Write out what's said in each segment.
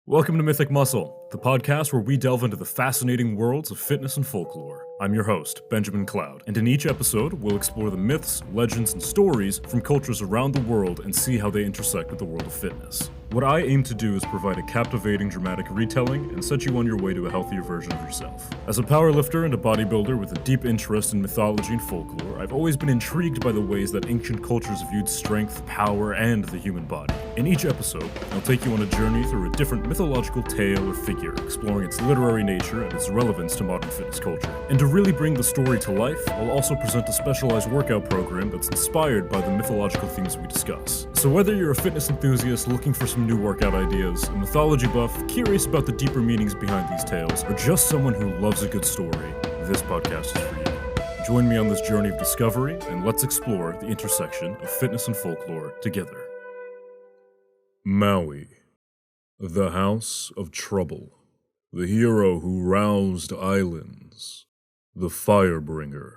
Welcome to Mythic Muscle, the podcast where we delve into the fascinating worlds of fitness and folklore. I'm your host, Benjamin Cloud, and in each episode, we'll explore the myths, legends, and stories from cultures around the world and see how they intersect with the world of fitness. What I aim to do is provide a captivating, dramatic retelling and set you on your way to a healthier version of yourself. As a powerlifter and a bodybuilder with a deep interest in mythology and folklore, I've always been intrigued by the ways that ancient cultures viewed strength, power, and the human body. In each episode, I'll take you on a journey through a different mythological tale or figure, exploring its literary nature and its relevance to modern fitness culture. And to really bring the story to life, I'll also present a specialized workout program that's inspired by the mythological themes we discuss. So whether you're a fitness enthusiast looking for some new workout ideas, a mythology buff curious about the deeper meanings behind these tales, or just someone who loves a good story, this podcast is for you. Join me on this journey of discovery, and let's explore the intersection of fitness and folklore together. Maui, the House of Trouble, the hero who roused islands, the Firebringer.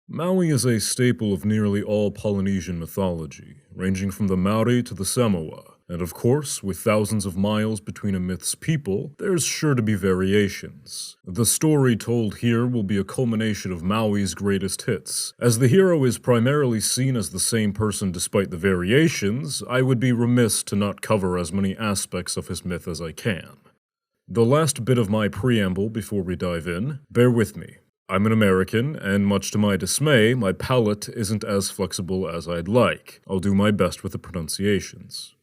Maui is a staple of nearly all Polynesian mythology, ranging from the Maori to the Samoa, and of course, with thousands of miles between a myth's people, there's sure to be variations. The story told here will be a culmination of Maui's greatest hits. As the hero is primarily seen as the same person despite the variations, I would be remiss to not cover as many aspects of his myth as I can. The last bit of my preamble before we dive in, bear with me. I'm an American, and much to my dismay, my palate isn't as flexible as I'd like. I'll do my best with the pronunciations.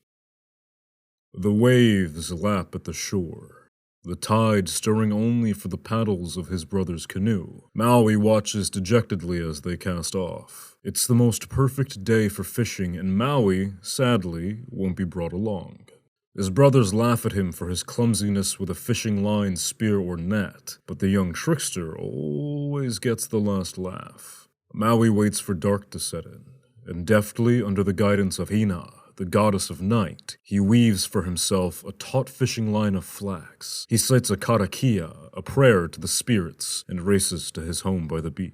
The waves lap at the shore, the tide stirring only for the paddles of his brother's canoe. Maui watches dejectedly as they cast off. It's the most perfect day for fishing, and Maui, sadly, won't be brought along. His brothers laugh at him for his clumsiness with a fishing line, spear, or net, but the young trickster always gets the last laugh. Maui waits for dark to set in, and deftly, under the guidance of Hina, the goddess of night, he weaves for himself a taut fishing line of flax. He cites a karakia, a prayer to the spirits, and races to his home by the beach.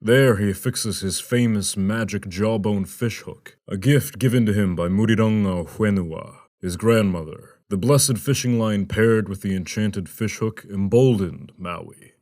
There he affixes his famous magic jawbone fishhook, a gift given to him by Muriranga Whenua, his grandmother. The blessed fishing line paired with the enchanted fishhook emboldened Maui.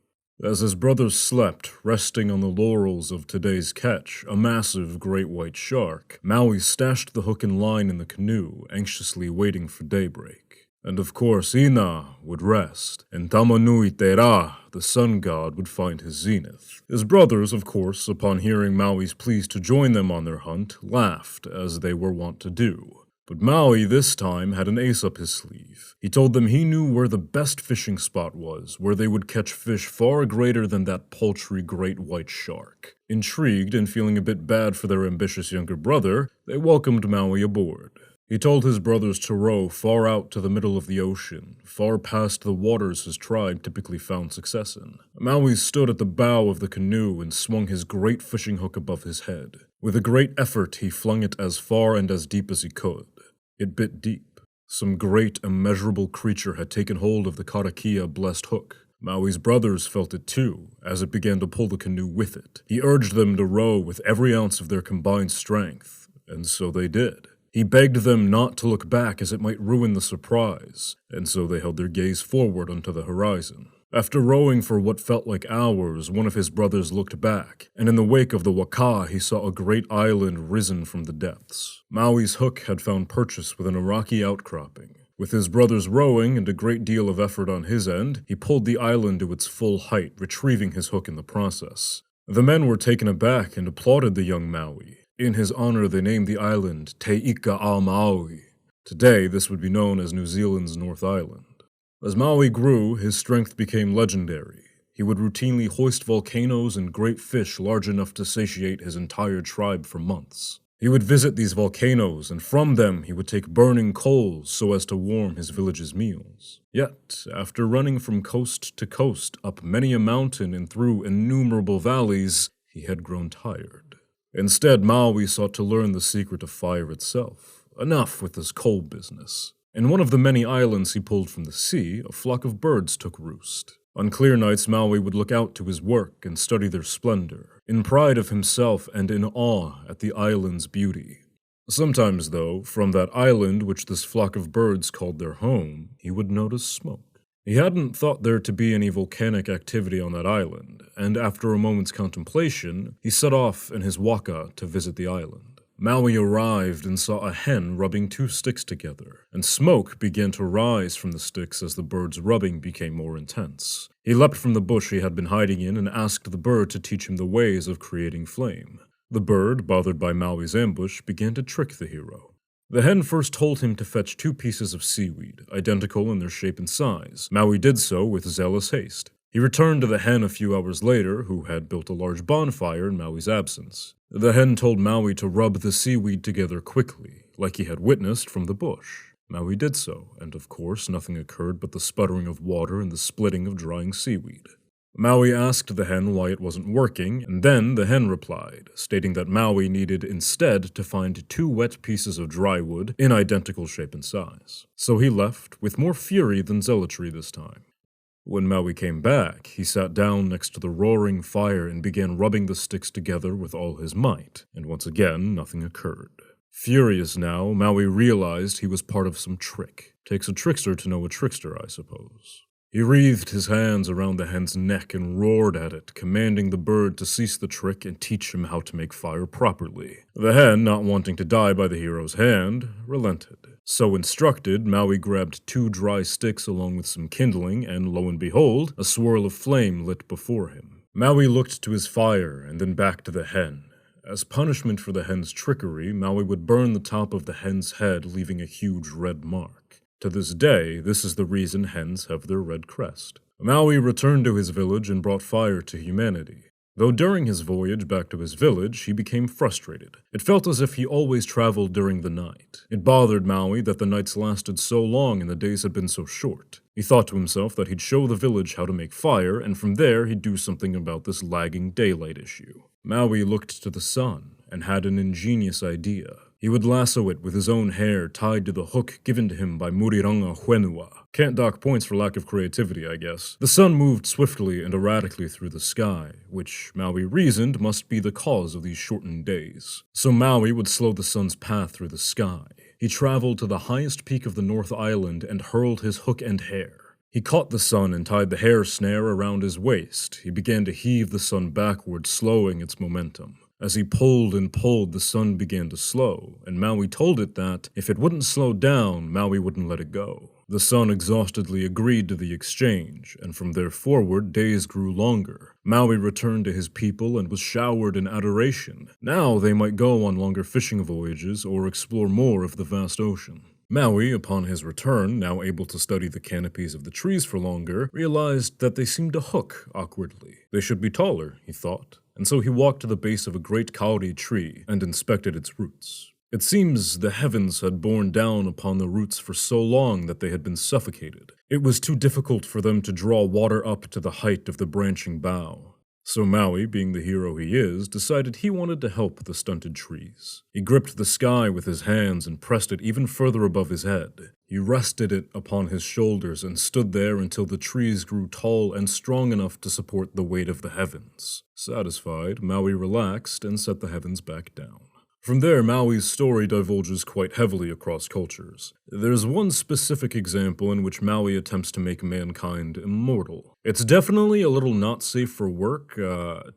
As his brothers slept, resting on the laurels of today's catch, a massive great white shark, Maui stashed the hook and line in the canoe, anxiously waiting for daybreak. And of course Ina would rest, and Tamanui Tera, the sun god, would find his zenith. His brothers, of course, upon hearing Maui's pleas to join them on their hunt, laughed, as they were wont to do. But Maui this time had an ace up his sleeve. He told them he knew where the best fishing spot was, where they would catch fish far greater than that paltry great white shark. Intrigued and feeling a bit bad for their ambitious younger brother, they welcomed Maui aboard. He told his brothers to row far out to the middle of the ocean, far past the waters his tribe typically found success in. Maui stood at the bow of the canoe and swung his great fishing hook above his head. With a great effort, he flung it as far and as deep as he could. It bit deep. Some great, immeasurable creature had taken hold of the karakia blessed hook. Maui's brothers felt it too, as it began to pull the canoe with it. He urged them to row with every ounce of their combined strength, and so they did. He begged them not to look back as it might ruin the surprise, and so they held their gaze forward onto the horizon. After rowing for what felt like hours, one of his brothers looked back, and in the wake of the waka he saw a great island risen from the depths. Maui's hook had found purchase within a rocky outcropping. With his brothers rowing and a great deal of effort on his end, he pulled the island to its full height, retrieving his hook in the process. The men were taken aback and applauded the young Maui. In his honor, they named the island Te Ika a Maui. Today, this would be known as New Zealand's North Island. As Maui grew, his strength became legendary. He would routinely hoist volcanoes and great fish large enough to satiate his entire tribe for months. He would visit these volcanoes, and from them he would take burning coals so as to warm his village's meals. Yet, after running from coast to coast, up many a mountain and through innumerable valleys, he had grown tired. Instead, Maui sought to learn the secret of fire itself. Enough with this coal business. In one of the many islands he pulled from the sea, a flock of birds took roost. On clear nights, Maui would look out to his work and study their splendor, in pride of himself and in awe at the island's beauty. Sometimes, though, from that island which this flock of birds called their home, he would notice smoke. He hadn't thought there to be any volcanic activity on that island, and after a moment's contemplation, he set off in his waka to visit the island. Maui arrived and saw a hen rubbing two sticks together, and smoke began to rise from the sticks as the bird's rubbing became more intense. He leapt from the bush he had been hiding in and asked the bird to teach him the ways of creating flame. The bird, bothered by Maui's ambush, began to trick the hero. The hen first told him to fetch 2 pieces of seaweed, identical in their shape and size. Maui did so with zealous haste. He returned to the hen a few hours later, who had built a large bonfire in Maui's absence. The hen told Maui to rub the seaweed together quickly, like he had witnessed from the bush. Maui did so, and of course nothing occurred but the sputtering of water and the splitting of drying seaweed. Maui asked the hen why it wasn't working, and then the hen replied, stating that Maui needed instead to find 2 wet pieces of dry wood in identical shape and size. So he left, with more fury than zealotry this time. When Maui came back, he sat down next to the roaring fire and began rubbing the sticks together with all his might, and once again nothing occurred. Furious now, Maui realized he was part of some trick. Takes a trickster to know a trickster, I suppose. He wreathed his hands around the hen's neck and roared at it, commanding the bird to cease the trick and teach him how to make fire properly. The hen, not wanting to die by the hero's hand, relented. So instructed, Maui grabbed 2 dry sticks along with some kindling, and lo and behold, a swirl of flame lit before him. Maui looked to his fire and then back to the hen. As punishment for the hen's trickery, Maui would burn the top of the hen's head, leaving a huge red mark. To this day, this is the reason hens have their red crest. Maui returned to his village and brought fire to humanity. Though during his voyage back to his village, he became frustrated. It felt as if he always traveled during the night. It bothered Maui that the nights lasted so long and the days had been so short. He thought to himself that he'd show the village how to make fire, and from there he'd do something about this lagging daylight issue. Maui looked to the sun and had an ingenious idea. He would lasso it with his own hair tied to the hook given to him by Muriranga Whenua. Can't dock points for lack of creativity, I guess. The sun moved swiftly and erratically through the sky, which Maui reasoned must be the cause of these shortened days. So Maui would slow the sun's path through the sky. He traveled to the highest peak of the North Island and hurled his hook and hair. He caught the sun and tied the hair snare around his waist. He began to heave the sun backward, slowing its momentum. As he pulled and pulled, the sun began to slow, and Maui told it that if it wouldn't slow down, Maui wouldn't let it go. The sun exhaustedly agreed to the exchange, and from there forward, days grew longer. Maui returned to his people and was showered in adoration. Now they might go on longer fishing voyages or explore more of the vast ocean. Maui, upon his return, now able to study the canopies of the trees for longer, realized that they seemed to hook awkwardly. They should be taller, he thought, and so he walked to the base of a great kauri tree and inspected its roots. It seems the heavens had borne down upon the roots for so long that they had been suffocated. It was too difficult for them to draw water up to the height of the branching bough. So Maui, being the hero he is, decided he wanted to help the stunted trees. He gripped the sky with his hands and pressed it even further above his head. He rested it upon his shoulders and stood there until the trees grew tall and strong enough to support the weight of the heavens. Satisfied, Maui relaxed and set the heavens back down. From there, Maui's story divulges quite heavily across cultures. There's one specific example in which Maui attempts to make mankind immortal. It's definitely a little not safe for work.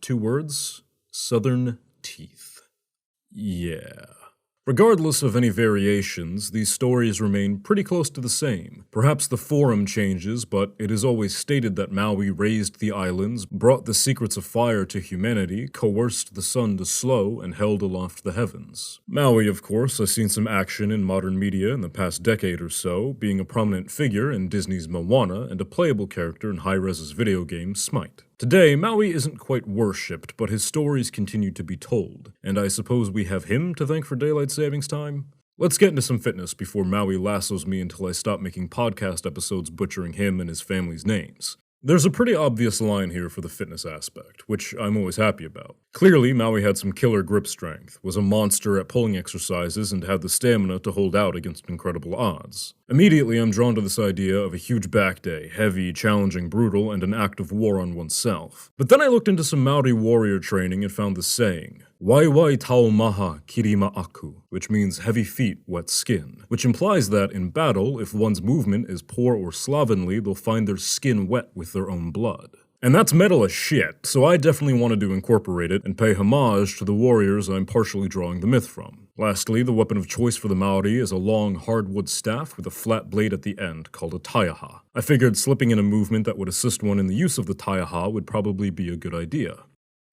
2 words: southern teeth. Yeah. Regardless of any variations, these stories remain pretty close to the same. Perhaps the forum changes, but it is always stated that Maui raised the islands, brought the secrets of fire to humanity, coerced the sun to slow, and held aloft the heavens. Maui, of course, has seen some action in modern media in the past decade or so, being a prominent figure in Disney's Moana and a playable character in Hi-Rez's video game Smite. Today, Maui isn't quite worshipped, but his stories continue to be told, and I suppose we have him to thank for daylight savings time? Let's get into some fitness before Maui lassos me until I stop making podcast episodes butchering him and his family's names. There's a pretty obvious line here for the fitness aspect, which I'm always happy about. Clearly, Maui had some killer grip strength, was a monster at pulling exercises, and had the stamina to hold out against incredible odds. Immediately, I'm drawn to this idea of a huge back day, heavy, challenging, brutal, and an act of war on oneself. But then I looked into some Maori warrior training and found this saying, Waiwai taumaha kirima aku, which means heavy feet, wet skin, which implies that in battle, if one's movement is poor or slovenly, they'll find their skin wet with their own blood. And that's metal as shit, so I definitely wanted to incorporate it and pay homage to the warriors I'm partially drawing the myth from. Lastly, the weapon of choice for the Maori is a long hardwood staff with a flat blade at the end called a taiaha. I figured slipping in a movement that would assist one in the use of the taiaha would probably be a good idea.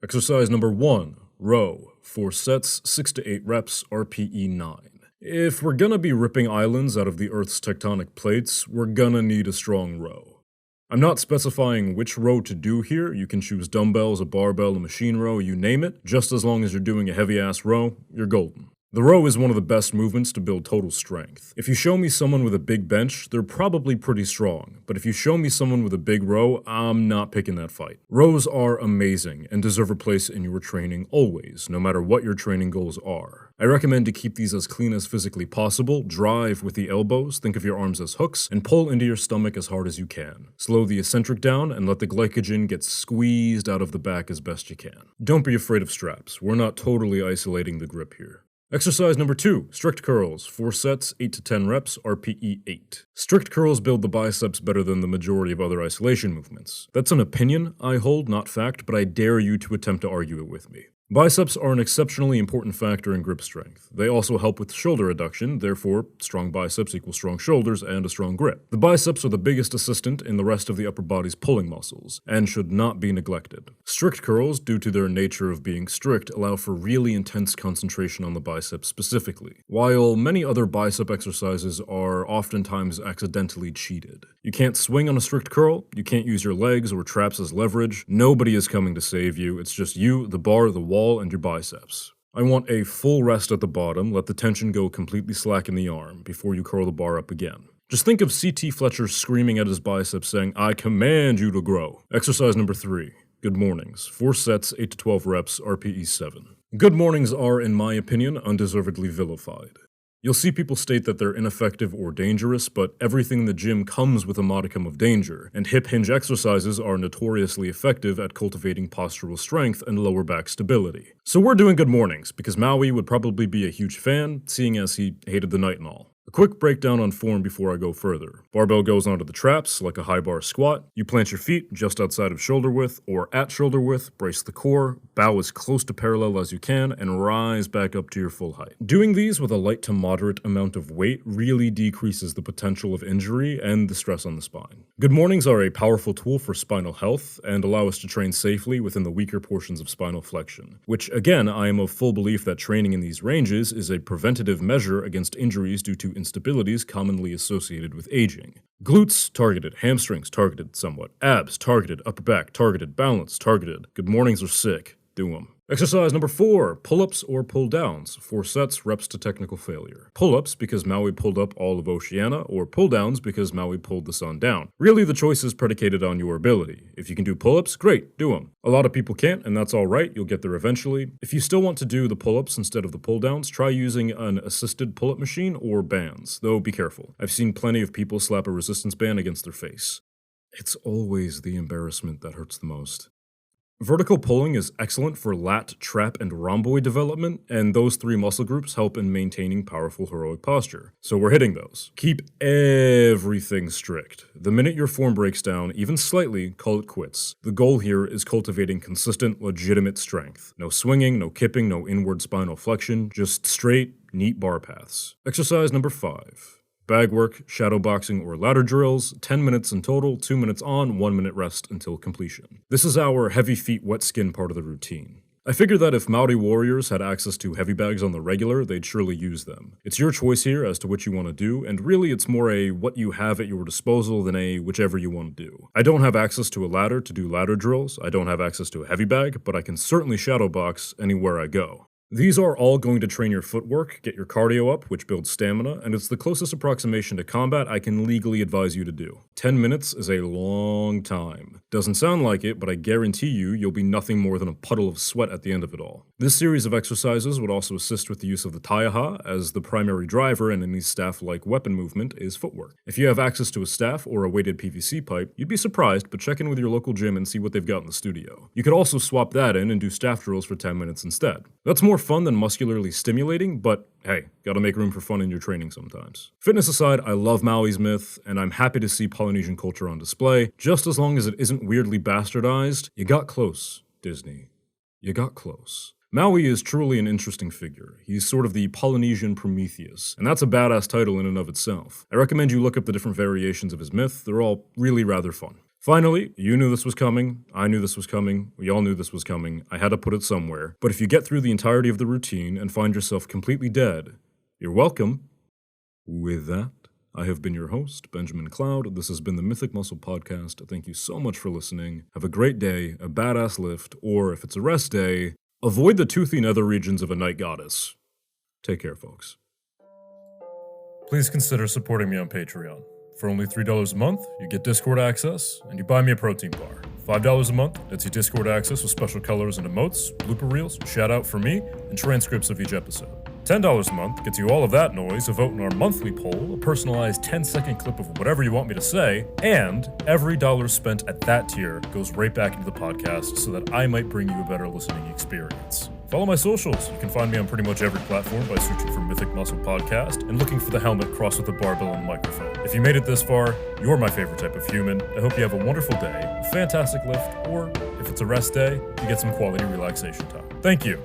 Exercise number 1. Row. 4 sets, 6 to 8 reps, RPE 9. If we're gonna be ripping islands out of the Earth's tectonic plates, we're gonna need a strong row. I'm not specifying which row to do here. You can choose dumbbells, a barbell, a machine row, you name it. Just as long as you're doing a heavy-ass row, you're golden. The row is one of the best movements to build total strength. If you show me someone with a big bench, they're probably pretty strong. But if you show me someone with a big row, I'm not picking that fight. Rows are amazing and deserve a place in your training always, no matter what your training goals are. I recommend to keep these as clean as physically possible, drive with the elbows, think of your arms as hooks, and pull into your stomach as hard as you can. Slow the eccentric down and let the glycogen get squeezed out of the back as best you can. Don't be afraid of straps. We're not totally isolating the grip here. Exercise number 2, strict curls, 4 sets, 8 to 10 reps, RPE 8. Strict curls build the biceps better than the majority of other isolation movements. That's an opinion I hold, not fact, but I dare you to attempt to argue it with me. Biceps are an exceptionally important factor in grip strength. They also help with shoulder adduction, therefore strong biceps equals strong shoulders and a strong grip. The biceps are the biggest assistant in the rest of the upper body's pulling muscles, and should not be neglected. Strict curls, due to their nature of being strict, allow for really intense concentration on the biceps specifically, while many other bicep exercises are oftentimes accidentally cheated. You can't swing on a strict curl, you can't use your legs or traps as leverage, nobody is coming to save you, it's just you, the bar, the wall, and your biceps. I want a full rest at the bottom, let the tension go completely slack in the arm before you curl the bar up again. Just think of C.T. Fletcher screaming at his biceps saying, "I command you to grow." Exercise number 3. Good mornings. 4 sets, 8 to 12 reps, RPE 7. Good mornings are, in my opinion, undeservedly vilified. You'll see people state that they're ineffective or dangerous, but everything in the gym comes with a modicum of danger, and hip hinge exercises are notoriously effective at cultivating postural strength and lower back stability. So we're doing good mornings, because Maui would probably be a huge fan, seeing as he hated the night and all. A quick breakdown on form before I go further. Barbell goes onto the traps, like a high bar squat. You plant your feet just outside of shoulder width or at shoulder width, brace the core, bow as close to parallel as you can, and rise back up to your full height. Doing these with a light to moderate amount of weight really decreases the potential of injury and the stress on the spine. Good mornings are a powerful tool for spinal health and allow us to train safely within the weaker portions of spinal flexion, which again, I am of full belief that training in these ranges is a preventative measure against injuries due to instabilities commonly associated with aging. Glutes, targeted. Hamstrings, targeted somewhat. Abs, targeted. Upper back, targeted. Balance, targeted. Good mornings are sick. Do them. Exercise number 4, pull-ups or pull-downs. 4 sets, reps to technical failure. Pull-ups because Maui pulled up all of Oceania, or pull-downs because Maui pulled the sun down. Really, the choice is predicated on your ability. If you can do pull-ups, great, do them. A lot of people can't, and that's alright, you'll get there eventually. If you still want to do the pull-ups instead of the pull-downs, try using an assisted pull-up machine or bands, though be careful. I've seen plenty of people slap a resistance band against their face. It's always the embarrassment that hurts the most. Vertical pulling is excellent for lat, trap, and rhomboid development, and those 3 muscle groups help in maintaining powerful heroic posture. So we're hitting those. Keep everything strict. The minute your form breaks down, even slightly, call it quits. The goal here is cultivating consistent, legitimate strength. No swinging, no kipping, no inward spinal flexion, just straight, neat bar paths. Exercise number 5. Bag work, shadow boxing, or ladder drills, 10 minutes in total, 2 minutes on, 1 minute rest until completion. This is our heavy feet, wet skin part of the routine. I figured that if Maori warriors had access to heavy bags on the regular, they'd surely use them. It's your choice here as to what you want to do, and really it's more a what you have at your disposal than a whichever you want to do. I don't have access to a ladder to do ladder drills, I don't have access to a heavy bag, but I can certainly shadow box anywhere I go. These are all going to train your footwork, get your cardio up, which builds stamina, and it's the closest approximation to combat I can legally advise you to do. 10 minutes is a long time. Doesn't sound like it, but I guarantee you'll be nothing more than a puddle of sweat at the end of it all. This series of exercises would also assist with the use of the taiaha, as the primary driver in any staff-like weapon movement is footwork. If you have access to a staff or a weighted PVC pipe, you'd be surprised, but check in with your local gym and see what they've got in the studio. You could also swap that in and do staff drills for 10 minutes instead. That's more fun than muscularly stimulating, but hey, gotta make room for fun in your training sometimes. Fitness aside, I love Maui's myth, and I'm happy to see Polynesian culture on display, just as long as it isn't weirdly bastardized. You got close, Disney. You got close. Maui is truly an interesting figure. He's sort of the Polynesian Prometheus, and that's a badass title in and of itself. I recommend you look up the different variations of his myth. They're all really rather fun. Finally, you knew this was coming, I knew this was coming, we all knew this was coming, I had to put it somewhere, but if you get through the entirety of the routine and find yourself completely dead, you're welcome. With that, I have been your host, Benjamin Cloud. This has been the Mythic Muscle Podcast. Thank you so much for listening. Have a great day, a badass lift, or if it's a rest day, avoid the toothy nether regions of a night goddess. Take care, folks. Please consider supporting me on Patreon. For only $3 a month, you get Discord access, and you buy me a protein bar. $5 a month gets you Discord access with special colors and emotes, blooper reels, shout out from me, and transcripts of each episode. $10 a month gets you all of that noise, a vote in our monthly poll, a personalized 10-second clip of whatever you want me to say, and every dollar spent at that tier goes right back into the podcast so that I might bring you a better listening experience. Follow my socials. You can find me on pretty much every platform by searching for Mythic Muscle Podcast and looking for the helmet crossed with the barbell and microphone. If you made it this far, you're my favorite type of human. I hope you have a wonderful day, a fantastic lift, or if it's a rest day, you get some quality relaxation time. Thank you.